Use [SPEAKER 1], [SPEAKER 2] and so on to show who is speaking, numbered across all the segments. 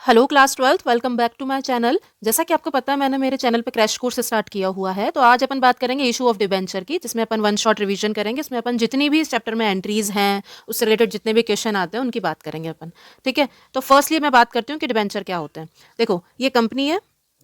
[SPEAKER 1] Hello class 12th, welcome back to my channel. जैसा कि आपको पता है मैंने मेरे चैनल पे क्रैश कोर्स स्टार्ट किया हुआ है। तो आज अपन बात करेंगे इशू ऑफ डिबेंचर की, जिसमें अपन वन शॉट रिवीजन करेंगे। इसमें अपन जितनी भी इस चैप्टर में एंट्रीज हैं, उससे रिलेटेड जितने भी क्वेश्चन आते हैं उनकी बात करेंगे अपन। ठीक है, तो फर्स्टली मैं बात करती हूँ कि डिबेंचर क्या होते हैं। देखो, ये कंपनी है,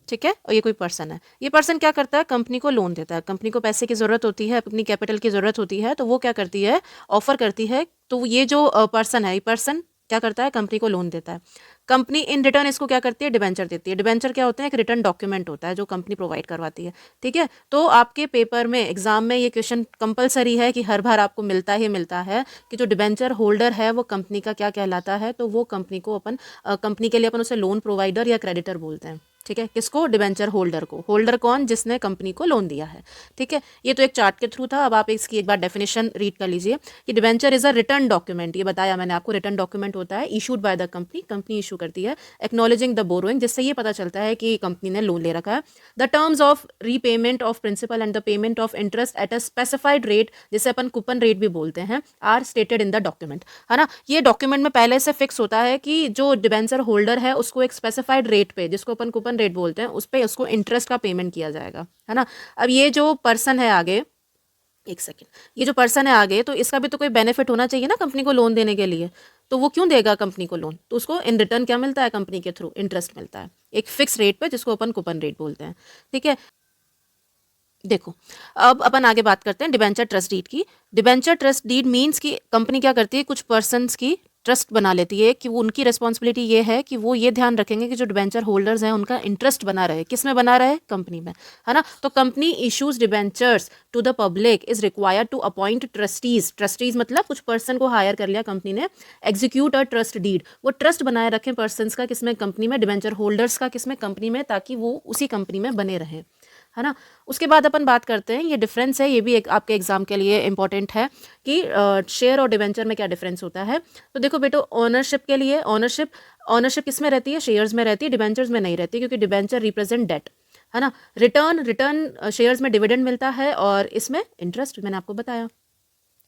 [SPEAKER 1] ठीक है, और ये कोई पर्सन है। ये पर्सन क्या करता है, कंपनी को लोन देता है। कंपनी को पैसे की ज़रूरत होती है, अपनी कैपिटल की ज़रूरत होती है, तो वो क्या करती है, ऑफर करती है। तो ये जो पर्सन है, ये पर्सन क्या करता है, कंपनी को लोन देता है। कंपनी इन रिटर्न इसको क्या करती है, डिबेंचर देती है। डिबेंचर क्या होता है, एक रिटर्न डॉक्यूमेंट होता है जो कंपनी प्रोवाइड करवाती है। ठीक है, तो आपके पेपर में, एग्जाम में ये क्वेश्चन कंपलसरी है कि हर बार आपको मिलता ही मिलता है कि जो डिबेंचर होल्डर है वो कंपनी का क्या कहलाता है। तो वो कंपनी को अपन कंपनी के लिए अपन उसे लोन प्रोवाइडर या क्रेडिटर बोलते हैं। ठीक है, किसको, डिबेंचर होल्डर को। होल्डर कौन, जिसने कंपनी को लोन दिया है। ठीक है, ये तो एक चार्ट के थ्रू था। अब आप इसकी एक बार डेफिनेशन रीड कर लीजिए कि debenture is a return document. ये बताया मैंने आपको, रिटर्न डॉक्यूमेंट होता है issued by the company, company issue करती है, एक्नॉलेजिंग द बोरोइंग, जिससे ये पता चलता है कि कंपनी ने लोन ले रखा है। The terms of repayment of principal and the payment of interest at a specified rate, जिसे अपन कूपन रेट भी बोलते हैं, are stated in the document. है ना, ये डॉक्यूमेंट में पहले से फिक्स होता है कि जो डिबेंचर होल्डर है उसको एक स्पेसिफाइड रेट पे, जिसको अपन कूपन रेट बोलते हैं, उस पे उसको इंटरेस्ट का पेमेंट किया जाएगा। है ना, अब ये जो पर्सन है आगे, एक सेकेंड, ये जो पर्सन है आगे, तो इसका भी तो कोई बेनिफिट होना चाहिए ना कंपनी को लोन देने के लिए। तो वो क्यों देगा कंपनी को लोन, तो उसको इन रिटर्न क्या मिलता है, कंपनी के थ्रू इंटरेस्ट मिलता है, एक फिक्स रेट पे, जिसको अपन कूपन रेट बोलते हैं। ठीक है, देखो, अब अपन आगे बात करते हैं डिबेंचर ट्रस्ट डीड की। डिबेंचर ट्रस्ट डीड मीन्स कि कंपनी क्या करती है, कुछ पर्सन्स की ट्रस्ट बना लेती है कि वो, उनकी रिस्पॉन्सिबिलिटी ये है कि वो ये ध्यान रखेंगे कि जो डिबेंचर होल्डर्स हैं उनका इंटरेस्ट बना रहे। किस में बना रहे, कंपनी में। है ना, तो company issues debentures to the public, is required to appoint trustees. Trustees मतलब कुछ पर्सन को हायर कर लिया कंपनी ने, एग्जीक्यूट अ ट्रस्ट डीड, वो ट्रस्ट बनाए रखें पर्सन्स का, किसमें, कंपनी में, डिबेंचर होल्डर्स का किसमें, कंपनी में, ताकि वो उसी कंपनी में बने रहें। है ना, उसके बाद अपन बात करते हैं, ये डिफरेंस है, ये भी एक आपके एग्जाम के लिए इंपॉर्टेंट है कि शेयर और डिबेंचर में क्या डिफरेंस होता है। तो देखो बेटो, ओनरशिप के लिए, ओनरशिप ओनरशिप किस में रहती है, शेयर्स में रहती है, डिबेंचर्स में नहीं रहती, क्योंकि डिबेंचर रिप्रेजेंट डेट। है ना, रिटर्न रिटर्न शेयर्स में डिविडेंड मिलता है, और इसमें इंटरेस्ट, मैंने आपको बताया।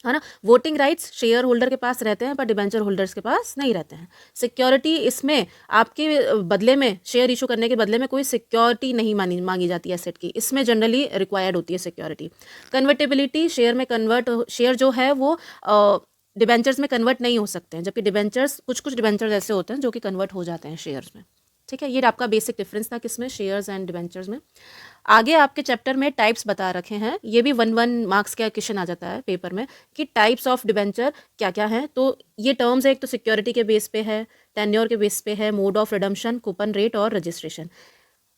[SPEAKER 1] है ना, वोटिंग राइट्स शेयर होल्डर के पास रहते हैं, पर डिबेंचर होल्डर्स के पास नहीं रहते हैं। सिक्योरिटी, इसमें आपके बदले में, शेयर इशू करने के बदले में कोई सिक्योरिटी नहीं मांगी जाती है एसेट की, इसमें जनरली रिक्वायर्ड होती है सिक्योरिटी। कन्वर्टेबिलिटी, शेयर में कन्वर्ट, शेयर जो है वो डिबेंचर्स में कन्वर्ट नहीं हो सकते हैं, जबकि डिबेंचर्स, कुछ कुछ डिबेंचर्स ऐसे होते हैं जो कि कन्वर्ट हो जाते हैं शेयर्स में। ठीक है, ये आपका बेसिक डिफरेंस था किसमें, शेयर्स एंड डिबेंचर्स में। आगे आपके चैप्टर में टाइप्स बता रखे हैं, ये भी 1 1 मार्क्स का क्वेश्चन आ जाता है पेपर में कि टाइप्स ऑफ डिबेंचर क्या क्या हैं। तो ये टर्म्स है, एक तो सिक्योरिटी के बेस पे है, टेन्योर के बेस पे है, mode of redemption, coupon rate और रजिस्ट्रेशन।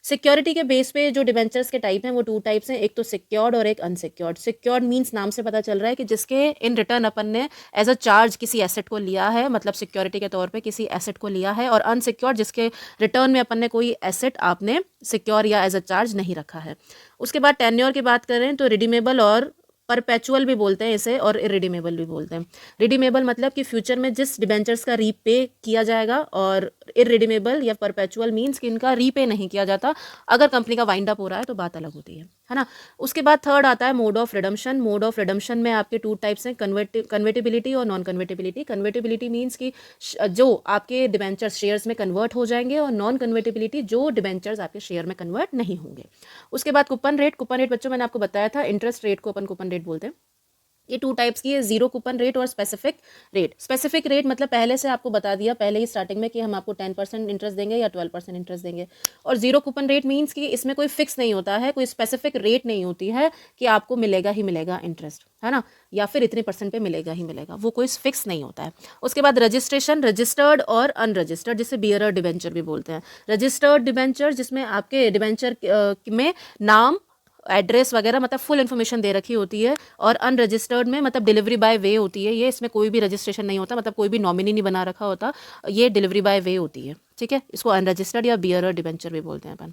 [SPEAKER 1] सिक्योरिटी के बेस पे जो डिबेंचर्स के टाइप हैं वो 2 टाइप्स हैं, एक तो सिक्योर्ड और एक अनसिक्योर्ड। सिक्योर्ड मींस नाम से पता चल रहा है कि जिसके इन रिटर्न अपन ने एज अ चार्ज किसी एसेट को लिया है, मतलब सिक्योरिटी के तौर पे किसी एसेट को लिया है। और अनसिक्योर्ड, जिसके रिटर्न में अपन ने कोई एसेट आपने सिक्योर या एज अ चार्ज नहीं रखा है। उसके बाद टेन्योर की बात करें तो रिडीमेबल और परपेचुअल भी बोलते हैं इसे, और इरिडीमेबल भी बोलते हैं। रिडीमेबल मतलब कि फ्यूचर में जिस डिबेंचर्स का रीपे किया जाएगा, और इरिडीमेबल या परपेचुअल मींस कि इनका रीपे नहीं किया जाता। अगर कंपनी का वाइंड अप हो रहा है तो बात अलग होती है ना। उसके बाद थर्ड आता है mode of redemption. Mode of redemption में आपके 2 टाइप्स हैं, कन्वर्टेबिलिटी और नॉन कन्वर्टेबिलिटी। कन्वर्टेबिलिटी मींस कि जो आपके डिबेंचर्स शेयर्स में कन्वर्ट हो जाएंगे, और नॉन कन्वर्टेबिलिटी जो डिबेंचर्स आपके शेयर में कन्वर्ट नहीं होंगे। उसके बाद कूपन रेट। कूपन रेट बच्चों मैंने आपको बताया था, इंटरेस्ट रेट को अपन कूपन रेट बोलते हैं। ये 2 टाइप्स की है, जीरो कूपन रेट और स्पेसिफिक रेट। स्पेसिफिक रेट मतलब पहले से आपको बता दिया पहले ही स्टार्टिंग में कि हम आपको 10% इंटरेस्ट देंगे या 12% इंटरेस्ट देंगे। और जीरो कूपन रेट मींस कि इसमें कोई फिक्स नहीं होता है, कोई स्पेसिफिक रेट नहीं होती है कि आपको मिलेगा ही मिलेगा इंटरेस्ट, है ना, या फिर इतने % पे मिलेगा ही मिलेगा, वो कोई फिक्स नहीं होता है। उसके बाद रजिस्ट्रेशन, रजिस्टर्ड और अनरजिस्टर्ड, जिसे बियरर डिबेंचर भी बोलते हैं। रजिस्टर्ड डिबेंचर, जिसमें आपके डिबेंचर में नाम, एड्रेस वगैरह, मतलब फुल इन्फॉर्मेशन दे रखी होती है। और अनरजिस्टर्ड में मतलब डिलीवरी बाय वे होती है ये, इसमें कोई भी रजिस्ट्रेशन नहीं होता, मतलब कोई भी नॉमिनी नहीं बना रखा होता, ये डिलीवरी बाय वे होती है। ठीक है, इसको अनरजिस्टर्ड या बियरर डिबेंचर भी बोलते हैं अपन।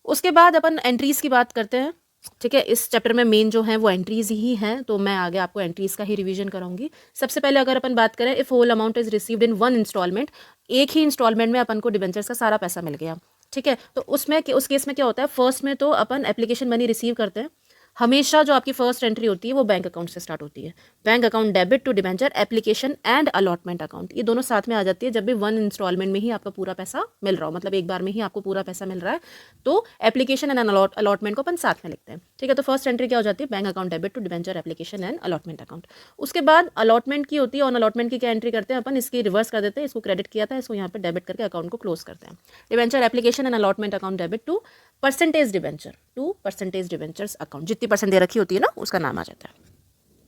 [SPEAKER 1] उसके बाद अपन एंट्रीज की बात करते हैं। ठीक है, इस चैप्टर में मेन जो है वो एंट्रीज ही हैं, तो मैं आगे आपको एंट्रीज का ही रिवीजन कराऊंगी। सबसे पहले अगर अपन बात करें, if whole amount is received in 1 instalment, एक ही इंस्टॉलमेंट में अपन को डिबेंचर्स का सारा पैसा मिल गया। ठीक है, तो उसमें उस केस में क्या होता है, फर्स्ट में तो अपन एप्लीकेशन मनी रिसीव करते हैं, हमेशा जो आपकी फर्स्ट एंट्री होती है वो बैंक अकाउंट से स्टार्ट होती है। Bank account debit to debenture application and allotment account, ये दोनों साथ में आ जाती है जब भी वन इंस्टॉलमेंट में ही आपका पूरा पैसा मिल रहा हो, मतलब एक बार में ही आपको पूरा पैसा मिल रहा है, तो एप्लीकेशन एंड अलॉटमेंट को अपन साथ में लिखते हैं। ठीक है, तो फर्स्ट एंट्री क्या हो जाती है, bank account debit to debenture application and allotment account. उसके बाद अलॉटमेंट की होती है, ऑन अलॉटमेंट की क्या एंट्री करते हैं अपन, इसकी रिवर्स कर देते हैं, इसको क्रेडिट किया था इसको यहाँ पे डेबिट करके अकाउंट को क्लोज करते हैं। Debenture application and allotment account debit to percentage debenture, to percentage debentures account, जितनी परसेंट दे रखी होती है ना उसका नाम आ जाता है।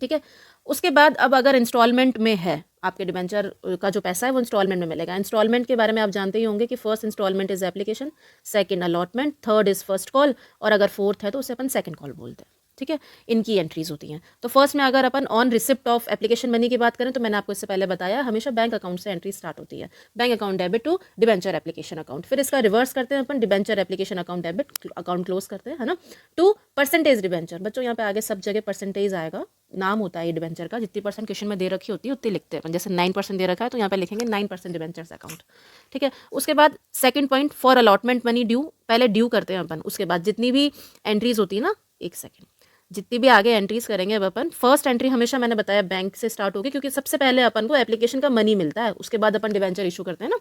[SPEAKER 1] ठीक है, उसके बाद अब अगर इंस्टॉलमेंट में है आपके डिबेंचर का जो पैसा है वो इंस्टॉलमेंट में मिलेगा। इंस्टॉलमेंट के बारे में आप जानते ही होंगे कि first instalment is application, second allotment, third is first call, और अगर फोर्थ है तो उसे अपन सेकंड कॉल बोलते हैं। ठीक है, इनकी एंट्रीज होती हैं। तो फर्स्ट में अगर अपन on receipt of application money की बात करें तो मैंने आपको इससे पहले बताया हमेशा बैंक अकाउंट से एंट्री स्टार्ट होती है, bank account debit to debenture application account. फिर इसका रिवर्स करते हैं अपन, debenture application account debit account close करते हैं, है ना, टू परसेंटेज डिबेंचर। बच्चों यहाँ पे आगे सब जगह परसेंटेज आएगा, नाम होता है ये डिबेंचर का, जितनी परसेंट क्वेश्चन में दे रखी होती है उतनी लिखते हैं अपन। जैसे 9% दे रखा है तो यहाँ पे लिखेंगे 9% डिबेंचर्स अकाउंट। ठीक है, उसके बाद second point, for allotment money due, पहले ड्यू करते हैं अपन, उसके बाद जितनी भी एंट्रीज होती है ना, एक सेकेंड, जितनी भी आगे एंट्रीज करेंगे अब अपन, फर्स्ट एंट्री हमेशा मैंने बताया बैंक से स्टार्ट होगी, क्योंकि सबसे पहले अपन को एप्लीकेशन का मनी मिलता है, उसके बाद अपन डिबेंचर इशू करते हैं ना,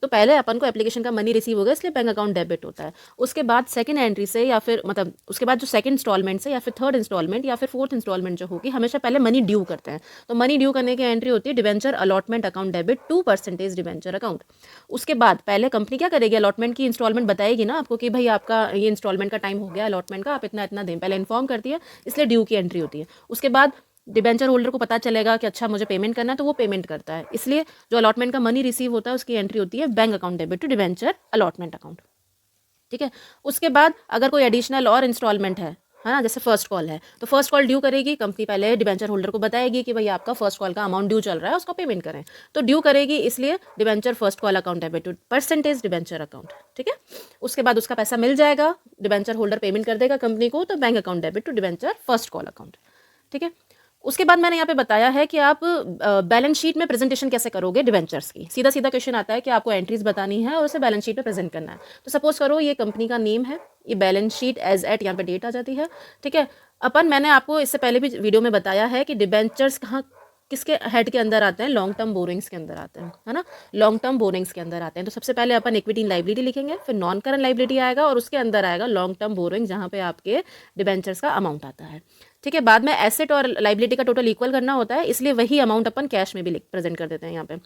[SPEAKER 1] तो पहले अपन को एप्लीकेशन का मनी रिसीव होगा इसलिए बैंक अकाउंट डेबिट होता है। उसके बाद सेकंड एंट्री से या फिर मतलब उसके बाद जो सेकंड इंस्टॉलमेंट से या फिर थर्ड इंस्टॉलमेंट या फिर फोर्थ इंस्टॉलमेंट जो होगी, हमेशा पहले मनी ड्यू करते हैं, तो मनी ड्यू करने की एंट्री होती है debenture allotment account debit to percentage debenture account. उसके बाद पहले कंपनी क्या करेगी, अलॉटमेंट की इंस्टॉलमेंट बताएगी ना आपको कि भाई आपका ये इंस्टॉलमेंट का टाइम हो गया अलॉटमेंट का, आप इतना इतना दें, पहले इन्फॉर्म करती है, इसलिए ड्यू की एंट्री होती है। उसके बाद डिबेंचर होल्डर को पता चलेगा कि अच्छा मुझे पेमेंट करना है, तो वो पेमेंट करता है, इसलिए जो अलॉटमेंट का मनी रिसीव होता है उसकी एंट्री होती है bank account debit to debenture allotment account. ठीक है, उसके बाद अगर कोई एडिशनल और इंस्टॉलमेंट है ना, जैसे फर्स्ट कॉल है, तो फर्स्ट कॉल ड्यू करेगी कंपनी, पहले डिबेंचर होल्डर को बताएगी कि भाई आपका फर्स्ट कॉल का अमाउंट ड्यू चल रहा है, उसको पेमेंट करें, तो ड्यू करेगी, इसलिए debenture first call account debit to percentage debenture account. ठीक है, उसके बाद उसका पैसा मिल जाएगा, डिबेंचर होल्डर पेमेंट कर देगा कंपनी को, तो bank account debit to debenture first call account. ठीक है, उसके बाद मैंने यहाँ पे बताया है कि आप बैलेंस शीट में प्रेजेंटेशन कैसे करोगे डिबेंचर्स की। सीधा सीधा क्वेश्चन आता है कि आपको एंट्रीज बतानी है और उसे बैलेंस शीट में प्रेजेंट करना है। तो सपोज करो ये कंपनी का नेम है, ये बैलेंस शीट एज एट, यहाँ पे डेट आ जाती है। ठीक है, मैंने आपको इससे पहले भी वीडियो में बताया है कि डिबेंचर्स कहाँ किसके हेड के अंदर आते हैं, लॉन्ग टर्म बोरिंग्स के अंदर आते हैं, है ना, लॉन्ग टर्म बोरिंग्स के अंदर आते हैं। तो सबसे पहले अपन इक्विटी इन लाइबिलिटी लिखेंगे, फिर नॉन करंट लाइबिलिटी आएगा और उसके अंदर आएगा लॉन्ग टर्म बोरिंग, जहाँ पे आपके डिबेंचर्स का अमाउंट आता है। ठीक है, बाद में एसेट और लाइबिलिटी का टोटल इक्वल करना होता है, इसलिए वही अमाउंट अपन कैश में भी प्रेजेंट कर देते हैं। यहाँ पे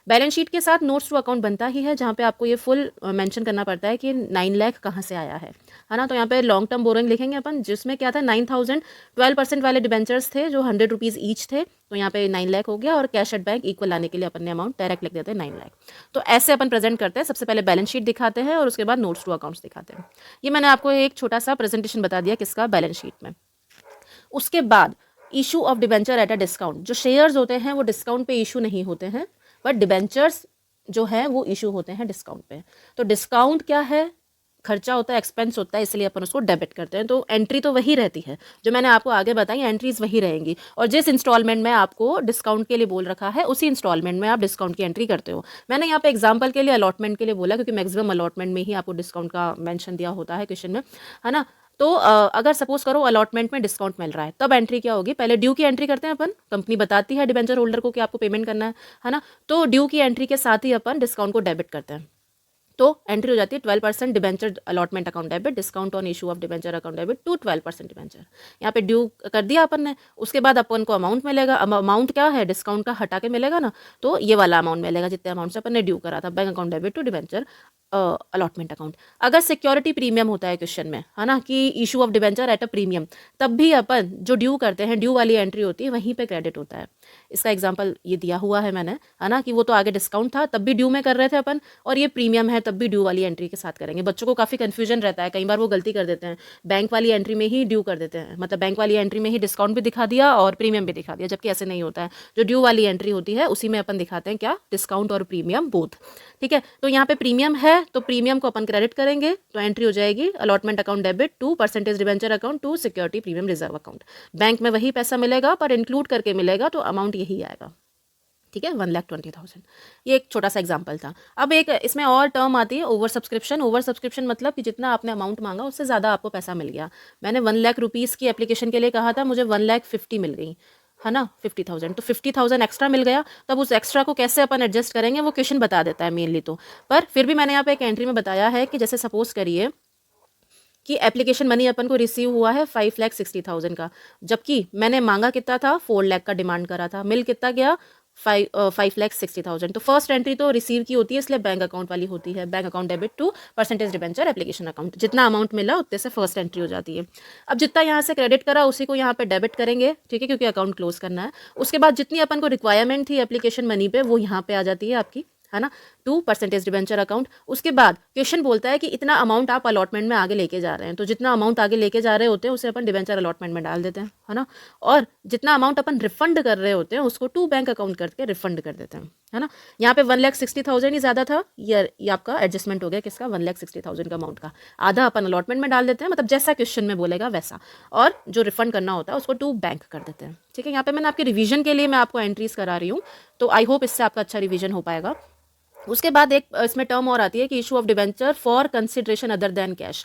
[SPEAKER 1] बैलेंस शीट के साथ नोट्स टू अकाउंट बनता ही है, जहाँ पे आपको ये फुल मेंशन करना पड़ता है कि 9 लाख कहाँ से आया है ना। तो यहाँ पे लॉन्ग टर्म बोरिंग लिखेंगे अपन, जिसमें क्या था 9,000, 12% वाले डिबेंचर्स थे जो 100 रुपीज़ ईच थे, तो यहाँ पे 9 लाख हो गया, और कैश एट बैंक इक्वल लाने के लिए अपन ने अमाउंट डायरेक्ट लिख देते हैं 9 लाख। तो ऐसे अपन प्रेजेंट करते हैं, सबसे पहले बैलेंस शीट दिखाते हैं और उसके बाद नोट्स टू अकाउंट्स दिखाते हैं। ये मैंने आपको एक छोटा सा प्रेजेंटेशन बता दिया किसका, बैलेंस शीट में। उसके बाद issue of debenture at a discount, जो शेयर्स होते हैं वो डिस्काउंट पे इशू नहीं होते हैं, बट डिबेंचर्स जो है वो इशू होते हैं डिस्काउंट पे। तो डिस्काउंट क्या है, खर्चा होता है, एक्सपेंस होता है, इसलिए अपन उसको डेबिट करते हैं। तो एंट्री तो वही रहती है जो मैंने आपको आगे बताई, एंट्रीज वही रहेंगी, और जिस इंस्टॉलमेंट में आपको डिस्काउंट के लिए बोल रखा है उसी इंस्टॉलमेंट में आप डिस्काउंट की एंट्री करते हो। मैंने यहाँ पे एग्जांपल के लिए अलॉटमेंट के लिए बोला, क्योंकि मैक्सिमम अलॉटमेंट में ही आपको डिस्काउंट का मेंशन दिया होता है क्वेश्चन में, है ना। तो अगर सपोज करो अलॉटमेंट में डिस्काउंट मिल रहा है, तब एंट्री क्या होगी, पहले ड्यू की एंट्री करते हैं अपन, कंपनी बताती है डिबेंचर होल्डर को कि आपको पेमेंट करना है ना, तो ड्यू की एंट्री के साथ ही अपन डिस्काउंट को डेबिट करते हैं। तो एंट्री हो जाती है 12% debenture allotment account debit, discount on issue of debenture account debit to 12% debenture. यहाँ पे ड्यू कर दिया अपन ने, उसके बाद अपन को अमाउंट मिलेगा, अमाउंट क्या है, डिस्काउंट का हटा के मिलेगा ना, तो ये वाला अमाउंट मिलेगा जितने अमाउंट से अपन ने ड्यू करा था, bank account debit to debenture allotment account. अगर सिक्योरिटी प्रीमियम होता है क्वेश्चन में, है ना, कि issue of debenture at a premium, तब भी अपन जो ड्यू करते हैं, ड्यू वाली एंट्री होती है, वहीं पे क्रेडिट होता है। इसका एग्जांपल ये दिया हुआ है मैंने, है ना, कि वो तो आगे डिस्काउंट था तब भी ड्यू में कर रहे थे अपन, और ये प्रीमियम है तब भी ड्यू वाली एंट्री के साथ करेंगे। बच्चों को काफ़ी कन्फ्यूजन रहता है, कई बार वो गलती कर देते हैं, बैंक वाली एंट्री में ही ड्यू कर देते हैं, मतलब बैंक वाली एंट्री में ही डिस्काउंट भी दिखा दिया और प्रीमियम भी दिखा दिया, जबकि ऐसे नहीं होता है। जो ड्यू वाली एंट्री होती है उसी में अपन दिखाते हैं क्या, डिस्काउंट और प्रीमियम बोथ। ठीक है, तो यहाँ पे प्रीमियम है तो प्रीमियम को अपन क्रेडिट करेंगे, तो एंट्री हो जाएगी allotment account debit to percentage debenture account to security premium reserve account. Bank में वही पैसा मिलेगा पर इंक्लूड करके मिलेगा, तो अमाउंट यही आएगा। ठीक है, 1,20,000। ये एक छोटा सा एग्जाम्पल था। अब एक इसमें और टर्म आती है ओवर सब्सक्रिप्शन। ओवर सब्सक्रिप्शन मतलब कि जितना आपने अमाउंट मांगा उससे ज़्यादा आपको पैसा मिल गया। मैंने 1,00,000 रुपीज़ की एप्लीकेशन के लिए कहा था, मुझे 1,50,000 मिल गई, है ना, 50,000, तो 50,000 एक्स्ट्रा मिल गया। तब उस एक्स्ट्रा को कैसे अपन एडजस्ट करेंगे वो क्वेश्चन बता देता है मेनली तो। पर फिर भी मैंने यहाँ पे एक एंट्री में बताया है कि जैसे सपोज करिए कि एप्लीकेशन मनी अपन को रिसीव हुआ है 5,60,000 का, जबकि मैंने मांगा कितना था, 4,00,000 का डिमांड करा था, मिल कितना गया, 5,60,000। तो फर्स्ट एंट्री तो रिसीव की होती है, इसलिए बैंक अकाउंट वाली होती है, bank account debit to percentage debenture application account. जितना अमाउंट मिला उतने से फर्स्ट एंट्री हो जाती है। अब जितना यहाँ से क्रेडिट करा उसी को यहाँ पे डेबिट करेंगे, ठीक है, क्योंकि अकाउंट क्लोज करना है। उसके बाद जितनी अपन को रिक्वायरमेंट थी एप्लीकेशन मनी पे वो यहाँ पे आ जाती है आपकी, है ना, टू परसेंटेज डिबेंचर अकाउंट। उसके बाद क्वेश्चन बोलता है कि इतना अमाउंट आप अलॉटमेंट में आगे लेके जा रहे हैं, तो जितना अमाउंट आगे लेके जा रहे होते हैं उसे अपन डिबेंचर अलॉटमेंट में डाल देते हैं, है ना, और जितना अमाउंट अपन रिफंड कर रहे होते हैं उसको टू बैंक अकाउंट करके रिफंड कर देते हैं, है ना। यहाँ पे 1,60,000 ही ज़्यादा था, ये आपका एडजस्टमेंट हो गया किसका, 1,60,000 का अमाउंट का। आधा अपन अलॉटमेंट में डाल देते हैं, मतलब जैसा क्वेश्चन में बोलेगा वैसा, और जो रिफंड करना होता है उसको टू बैंक कर देते हैं, ठीक है। यहाँ पे मैंने आपके रिवीजन के लिए मैं आपको एंट्रीज करा रही हूँ, तो आई होप इससे आपका अच्छा रिवीजन हो पाएगा। उसके बाद एक इसमें टर्म और आती है कि issue of debenture for consideration other than cash,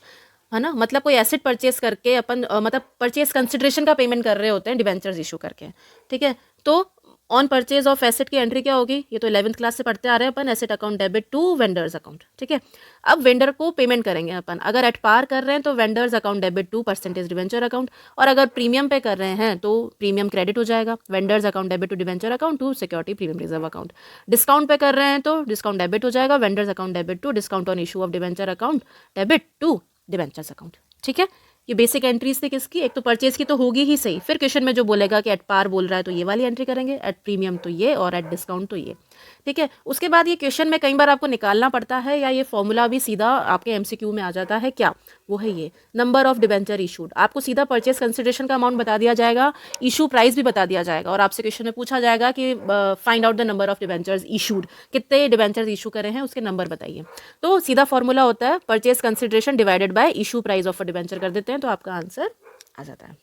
[SPEAKER 1] है ना, मतलब कोई एसेट परचेस करके अपन मतलब परचेस कंसिडरेशन का पेमेंट कर रहे होते हैं डिबेंचर्स इशू करके, ठीक है। तो ऑन परचेज ऑफ एसेट की एंट्री क्या होगी, ये तो 11th क्लास से पढ़ते आ रहे हैं अपन, asset account debit to vendors account, ठीक है। अब वेंडर को पेमेंट करेंगे अपन, अगर एट पार कर रहे हैं तो vendors account debit to percentage debenture account, और अगर प्रीमियम पे कर रहे हैं तो प्रीमियम क्रेडिट हो जाएगा, vendors account debit to debenture account to security premium reserve account. Discount पे कर रहे हैं तो डिस्काउंट डेबिट हो जाएगा, vendors account debit to discount on issue of debenture account debit to debentures account, ठीक है। ये बेसिक एंट्रीज थी किसकी, एक तो परचेज की तो होगी ही सही, फिर क्वेश्चन में जो बोलेगा कि एट पार बोल रहा है तो ये वाली एंट्री करेंगे, एट प्रीमियम तो ये, और एट डिस्काउंट तो ये, ठीक है। उसके बाद ये क्वेश्चन में कई बार आपको निकालना पड़ता है, या ये फॉर्मूला भी सीधा आपके एमसीक्यू में आ जाता है, क्या वो है ये नंबर ऑफ डिबेंचर इशूड। आपको सीधा परचेज कंसिडरेशन का अमाउंट बता दिया जाएगा, इशू प्राइस भी बता दिया जाएगा, और आपसे क्वेश्चन में पूछा जाएगा कि find out the number of debentures issued, कितने डिबेंचर्स इशू करे हैं उसके नंबर बताइए। तो सीधा फॉर्मूला होता है purchase consideration divided by issue price of a debenture कर देते हैं, तो आपका आंसर आ जाता है,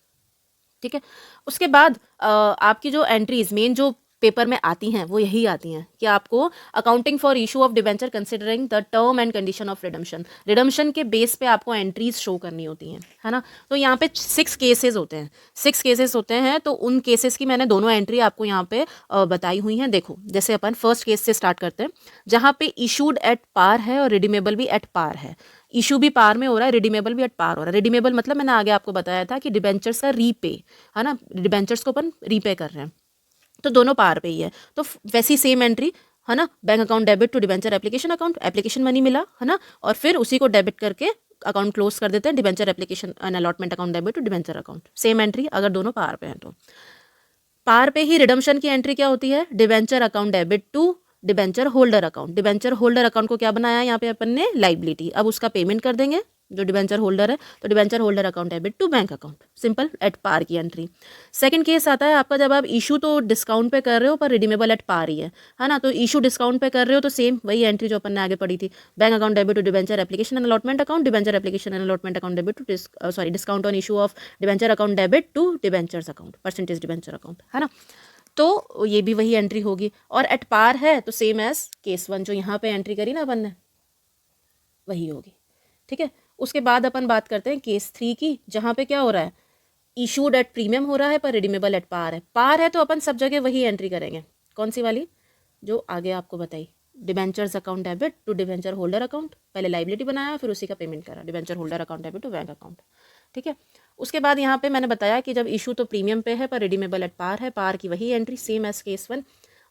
[SPEAKER 1] ठीक है। उसके बाद आपकी जो एंट्रीज मेन जो पेपर में आती हैं वो यही आती हैं कि आपको accounting for issue of debenture considering the term and condition of redemption, redemption के बेस पे आपको एंट्रीज शो करनी होती हैं, है ना। तो यहाँ पे 6 केसेस होते हैं, 6 केसेस होते हैं, तो उन केसेस की मैंने दोनों एंट्री आपको यहाँ पे बताई हुई हैं। देखो, जैसे अपन फर्स्ट केस से स्टार्ट करते हैं, जहाँ पे इशूड एट पार है और रिडीमेबल भी एट पार है। इशू भी पार में हो रहा है, रिडीमेबल भी एट पार हो रहा है। रिडीमेबल मतलब मैंने आगे आपको बताया था कि डिबेंचर्स का रीपे, है ना, डिबेंचर्स को अपन रीपे कर रहे हैं, तो दोनों पार पे ही है। तो वैसी सेम एंट्री, है ना, bank account debit to debenture application account, application money मिला, है ना, और फिर उसी को डेबिट करके अकाउंट क्लोज कर देते हैं, debenture application and allotment account debit to debenture account, same entry अगर दोनों पार पे हैं तो। पार पे ही रिडम्पशन की एंट्री क्या होती है, debenture account debit to debenture holder account. Debenture holder account को क्या बनाया है यहाँ पे अपन ने, लाइबिलिटी। अब उसका पेमेंट कर देंगे जो डिबेंचर होल्डर है, तो debenture holder account debit to bank account, simple, at par की एंट्री। सेकंड केस आता है आपका, जब आप इशू तो डिस्काउंट पे कर रहे हो पर रिडीमेबल एट पार ही है ना, तो इशू डिस्काउंट पे कर रहे हो तो सेम वही एंट्री जो अपन ने आगे पढ़ी थी, bank account debit to debenture application and allotment account, debenture application and allotment account debit to discount on issue of debenture account debit to debentures account, percentage debenture account, है ना। तो ये भी वही एंट्री होगी, और एट पार है तो सेम एज केस 1 जो यहाँ पे एंट्री करी ना अपन ने, वही होगी, ठीक है। उसके बाद अपन बात करते हैं केस 3 की, जहाँ पे क्या हो रहा है, इशूड एट प्रीमियम हो रहा है पर रिडीमेबल एट पार है। पार है तो अपन सब जगह वही एंट्री करेंगे, कौन सी वाली जो आगे आपको बताई, debentures account debit to debenture holder account, पहले लाइबिलिटी बनाया फिर उसी का पेमेंट करा, debenture holder account debit to bank account, ठीक है। उसके बाद यहाँ पे मैंने बताया कि जब इशू तो प्रीमियम पे है पर रिडीमेबल एट पार है, पार की वही एंट्री सेम एज केस 1,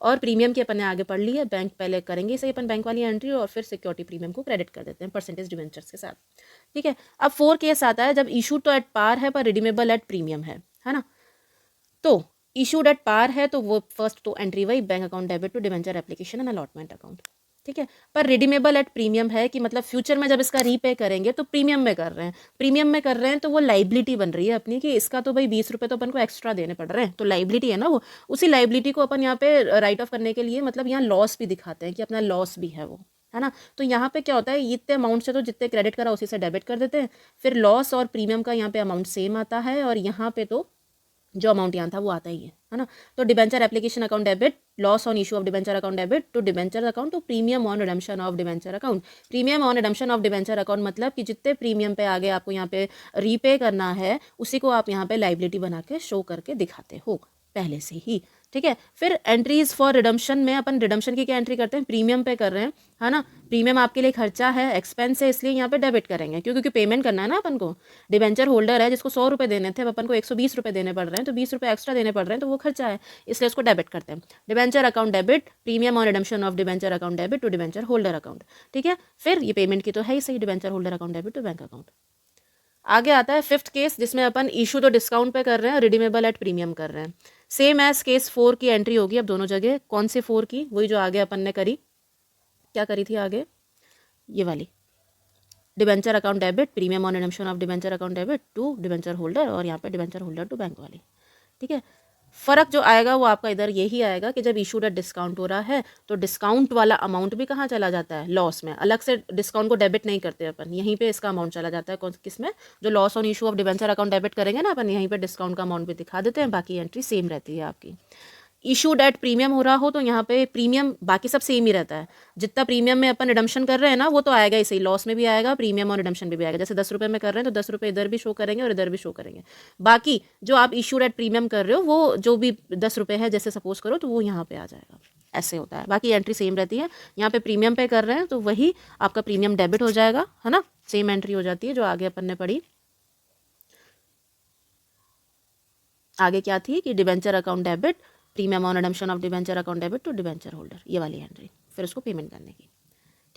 [SPEAKER 1] और प्रीमियम की अपन ने आगे पढ़ ली है, बैंक पहले करेंगे सही अपन बैंक वाली एंट्री, और फिर सिक्योरिटी प्रीमियम को क्रेडिट कर देते हैं परसेंटेज डिबेंचर्स के साथ, ठीक है। अब 4 केस आता है, जब इशू तो एट पार है पर रिडीमेबल एट प्रीमियम है ना। तो इशूड एट पार है तो वो फर्स्ट तो एंट्री वही, bank account debit to debenture application and allotment account, ठीक है। पर रिडीमेबल एट प्रीमियम है कि मतलब फ्यूचर में जब इसका रीपे करेंगे तो प्रीमियम में कर रहे हैं, प्रीमियम में कर रहे हैं तो वो लाइबिलिटी बन रही है अपनी, कि इसका तो भाई 20 रुपये तो अपन को एक्स्ट्रा देने पड़ रहे हैं, तो लाइबिलिटी है ना वो। उसी लाइबिलिटी को अपन यहाँ पे राइट ऑफ करने के लिए, मतलब यहाँ लॉस भी दिखाते हैं कि अपना लॉस भी है वो, है ना। तो यहाँ पे क्या होता है, इतने अमाउंट से तो जितने क्रेडिट करा उसी से डेबिट कर देते हैं, फिर लॉस और प्रीमियम का यहाँ पे अमाउंट सेम आता है, और यहाँ पे तो जो अमाउंट यहाँ था वो आता ही है ना। तो debenture application account debit, loss on issue of debenture account debit to debenture account to premium on redemption of debenture account. Premium on redemption of debenture account मतलब कि जितने प्रीमियम पे आगे आपको यहाँ पे रीपे करना है उसी को आप यहाँ पे लाइबिलिटी बना के शो करके दिखाते हो पहले से ही, ठीक है। फिर एंट्रीज फॉर रिडम्पशन में अपन रिडम्पशन की क्या एंट्री करते हैं, प्रीमियम पे कर रहे हैं, है ना। प्रीमियम आपके लिए खर्चा है, एक्सपेंस है, इसलिए यहाँ पे डेबिट करेंगे क्योंकि पेमेंट करना है ना अपन को। डिबेंचर होल्डर है जिसको 100 रुपये देने थे, अब अपन को 120 रुपये देने पड़ रहे हैं, तो 20 रुपये एक्स्ट्रा देने पड़ रहे हैं, तो वो खर्चा है, इसलिए उसको डेबिट करते हैं। Debenture account debit, premium on redemption of debenture account debit to debenture holder account, ठीक है। फिर ये पेमेंट की तो है ही सही, debenture holder account debit to bank account. आगे आता है फिफ्थ केस जिसमें अपन इशू तो डिस्काउंट पे कर रहे हैं, रिडीमेबल एट प्रीमियम कर रहे हैं। सेम एज केस 4 की एंट्री होगी अब दोनों जगह। कौन से 4 की, वही जो आगे अपन ने करी, क्या करी थी आगे, ये वाली debenture account debit, premium on redemption of debenture account debit to debenture holder, और यहाँ पे डिबेंचर होल्डर टू बैंक वाली, ठीक है। फ़र्क जो आएगा वो आपका इधर यही आएगा कि जब इशूड एट डिस्काउंट हो रहा है तो डिस्काउंट वाला अमाउंट भी कहाँ चला जाता है, लॉस में। अलग से डिस्काउंट को डेबिट नहीं करते अपन, यहीं पे इसका अमाउंट चला जाता है। कौन किस में, जो loss on issue of debenture account debit करेंगे ना अपन, यहीं पे डिस्काउंट का अमाउंट भी दिखा देते हैं, बाकी एंट्री सेम रहती है आपकी। इशूड एट प्रीमियम हो रहा हो तो यहाँ पे प्रीमियम बाकी सब सेम ही रहता है। जितना प्रीमियम में अपन रिडम्पशन कर रहे हैं ना वो तो आएगा ही सही, लॉस में भी आएगा, प्रीमियम और रिडम्पशन भी आएगा। जैसे 10 रुपये में कर रहे हैं तो 10 रुपये इधर भी शो करेंगे और इधर भी शो करेंगे। बाकी जो आप इशूड एट प्रीमियम कर रहे हो वो जो भी 10 रुपये है जैसे सपोज करो तो वो यहाँ पे आ जाएगा, ऐसे होता है। बाकी एंट्री सेम रहती है। यहाँ पे प्रीमियम पे कर रहे हैं तो वही आपका प्रीमियम डेबिट हो जाएगा, है ना। सेम एंट्री हो जाती है जो आगे अपन ने पढ़ी। आगे क्या थी कि debenture account debit, premium on redemption of debenture account debit to debenture holder, ये वाली एंट्री, फिर उसको पेमेंट करने की,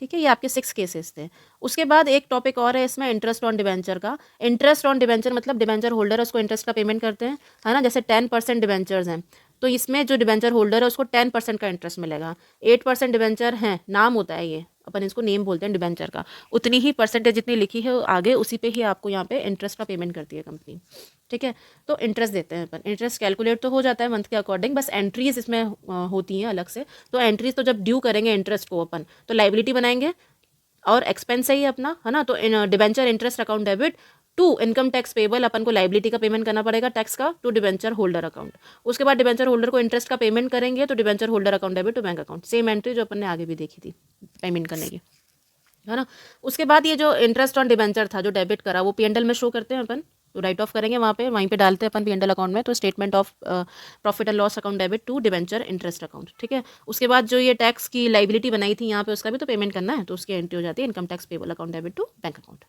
[SPEAKER 1] ठीक है। ये आपके 6 केसेस थे। उसके बाद एक टॉपिक और है इसमें, इंटरेस्ट ऑन डिबेंचर का। इंटरेस्ट ऑन डिबेंचर मतलब डिबेंचर होल्डर है उसको इंटरेस्ट का पेमेंट करते हैं, है ना। जैसे 10% डिबेंचर्स हैं तो इसमें जो डिबेंचर होल्डर है उसको 10% का इंटरेस्ट मिलेगा। 8% डिबेंचर हैं, नाम होता है ये, अपन इसको नेम बोलते हैं डिबेंचर का, उतनी ही परसेंटेज जितनी लिखी है आगे उसी पे ही आपको यहाँ पे इंटरेस्ट का पेमेंट करती है कंपनी, ठीक है। तो इंटरेस्ट देते हैं अपन, इंटरेस्ट कैलकुलेट तो हो जाता है मंथ के अकॉर्डिंग, बस एंट्रीज इसमें होती हैं अलग से। तो एंट्रीज तो जब ड्यू करेंगे इंटरेस्ट को अपन तो लाइबिलिटी बनाएंगे और एक्सपेंस है ही अपना, है ना। तो debenture interest account debit to income tax payable, अपन को लाइबिलिटी का पेमेंट करना पड़ेगा टैक्स का, टू डिबेंचर होल्डर अकाउंट। उसके बाद डिबेंचर होल्डर को इंटरेस्ट का पेमेंट करेंगे तो debenture holder account debit to bank account, same entry जो अपन ने आगे भी देखी थी पेमेंट करने की, है ना। उसके बाद ये जो इंटरेस्ट ऑन डिबेंचर था जो डेबिट करा वो P&L में शो करते हैं अपन, तो राइट ऑफ करेंगे वहीं पे डालते हैं अपन P&L अकाउंट में, तो statement of profit and loss account debit to debenture interest account, ठीक है। उसके बाद जो ये टैक्स की लाइबिलिटी बनाई थी यहाँ पे उसका भी तो पेमेंट करना है, तो उसकी एंट्री हो जाती है income tax payable account debit to bank account,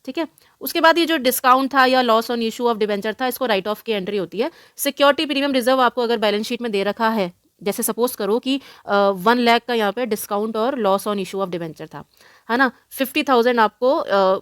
[SPEAKER 1] ठीक है। उसके बाद ये जो डिस्काउंट था या loss on issue of debenture था इसको राइट ऑफ की एंट्री होती है। सिक्योरिटी प्रीमियम रिजर्व आपको अगर बैलेंस शीट में दे रखा है, जैसे सपोज करो कि 1 लाख का यहाँ पे डिस्काउंट और loss on issue of debenture था, है ना। 50,000 आपको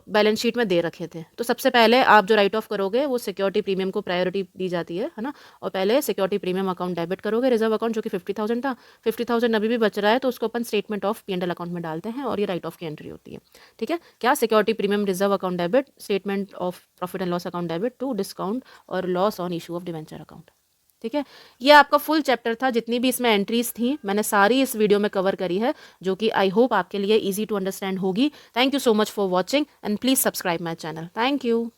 [SPEAKER 1] बैलेंस शीट में दे रखे थे, तो सबसे पहले आप जो राइट ऑफ करोगे वो सिक्योरिटी प्रीमियम को प्रायोरिटी दी जाती है ना। और पहले सिक्योरिटी प्रीमियम अकाउंट डेबिट करोगे, रिजर्व अकाउंट जो कि 50,000 था, 50,000 अभी भी बच रहा है तो उसको अपन स्टेटमेंट ऑफ P&L अकाउंट में डालते हैं और ये राइट ऑफ की एंट्री होती है, ठीक है। क्या, security premium reserve account debit, statement of profit and loss account debit to discount और loss on issue of debenture account, ठीक है। ये आपका फुल चैप्टर था, जितनी भी इसमें एंट्रीज थी मैंने सारी इस वीडियो में कवर करी है, जो कि आई होप आपके लिए इजी टू अंडरस्टैंड होगी। Thank you so much for watching and please subscribe my channel. Thank you.